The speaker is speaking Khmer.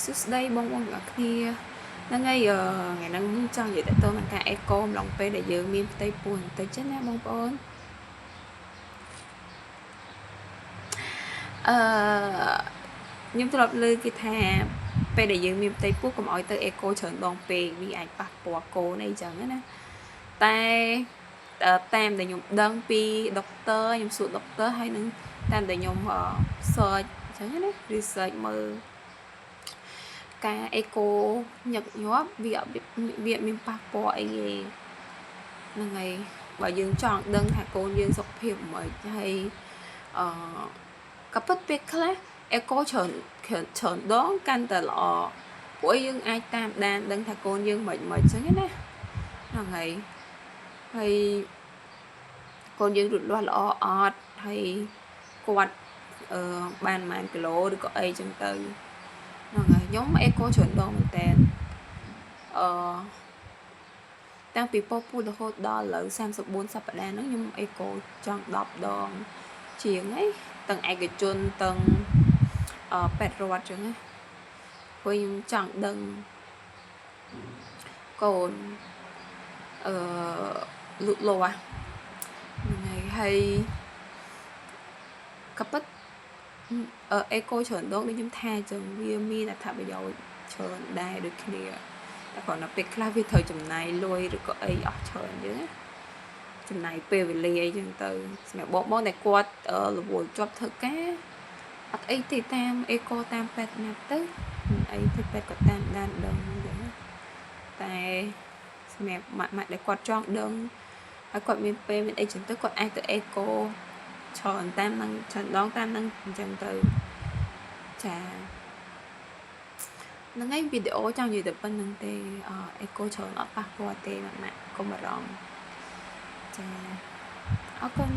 សួស្តីបងប្អូនទាំងអស់គ្នាហ្នឹងហើយថ្ងៃហ្នឹងចង់និយាយតទៅនឹងការអេកូម្លងពេលដែលយើងមានផ្ទៃពោះបន្តិចណាបងប្អូនខ្ញុំធ្លាប់លើគេថាពេលដែលយើងមានផ្ទៃពោះកុំឲ្យទៅអេកូច្រើនដងពេកវាអាចប៉ះពាល់កូនអីចឹងណាតែតាមដែលខ្ញុំដឹងពីដុកទ័រខ្ញុំសួរដុកទ័រហើយនឹងតាមដែលខ្ញុំ search ចឹងណា research មើលការអេកូញឹកញាប់វាមានប៉ះពាល់អីទេហ្នឹងហើយបើយើងចង់ដឹងថាកូនយើងសុខភាពមិនហើយក៏ពិតពេលខ្លះអេកូច្រើនដងកាន់តែល្អព្រោះយើងអាចតាមដានដឹងថាកូនយើងមិនអញ្ចឹងណាហ្នឹងហើយកូនយើងលូតលាស់ល្អអត់ហើយគាត់បានប៉ុន្មានគីឡូឬក៏អីចឹងទៅហ្នឹងហើយខ្ញុំអេកូច្រើនដងមែនតើតាំងពីពោះពូរហូតដល់ឥឡូវ34សប្តាហ៍ហ្នឹងខ្ញុំអេកូចង់10ដងជាងហ្នឹងទាំងឯកជនទាំងពេទ្យរដ្ឋចឹងណាព្រោះខ្ញុំចង់ដឹងកូនលូតលាស់ហ្នឹងហើយក៏ពិតអេកូច្រើនដងដូចខ្ញុំថាចឹងវាមានអត្ថប្រយោជន៍ច្រើនដែរដូចគ្នាតែគ្រាន់តែពេលខ្លះវាត្រូវចំណាយលុយឬក៏អីអស់ច្រើនចឹងណាចំណាយពេលវេលាអីចឹងទៅសម្រាប់បងតែគាត់រវល់ជាប់ធ្វើការអត់អីទេតាមអេកូតាមពេទ្យណាទៅអីទៅពេទ្យក៏តាមដានដឹងចឹងតែសម្រាប់ម៉ាក់ដែលគាត់ចង់ដឹងហើយគាត់មានពេលមានអីចឹងទៅគាត់អាចទៅអេកូច្រើនតាមនឹងច្រើនដងតាមនឹងអញ្ចឹងទៅចាហ្នឹងហើយវីដេអូចង់និយាយតែប៉ុណ្្នឹងទេអេកូច្រើនអត់ប៉ះពាល់ទេម៉ាក់កុំបារម្ភចាអរគុណ